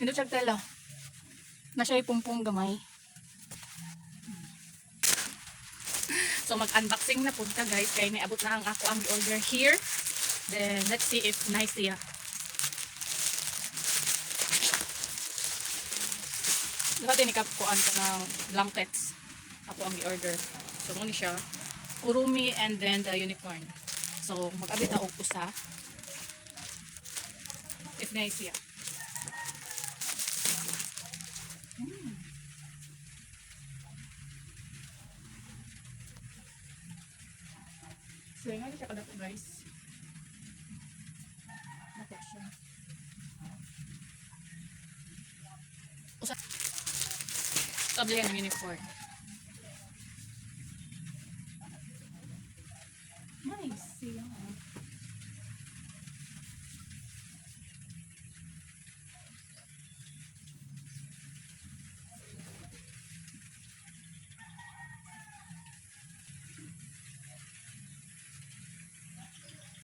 Hindi siya tela. Na siya ipumpong gamay. So mag-unboxing na po ta guys. Kaya niabot na ang ako ang order here. Then let's see if nice siya. Dati nikakuan ko ng blankets. Ako ang i-order. So muna siya. Kurumi and then the unicorn. So mag-abit na og usa. If nice siya. So yun nga siya kada po guys. Nako siya. Usa. Tabli ang unicorn.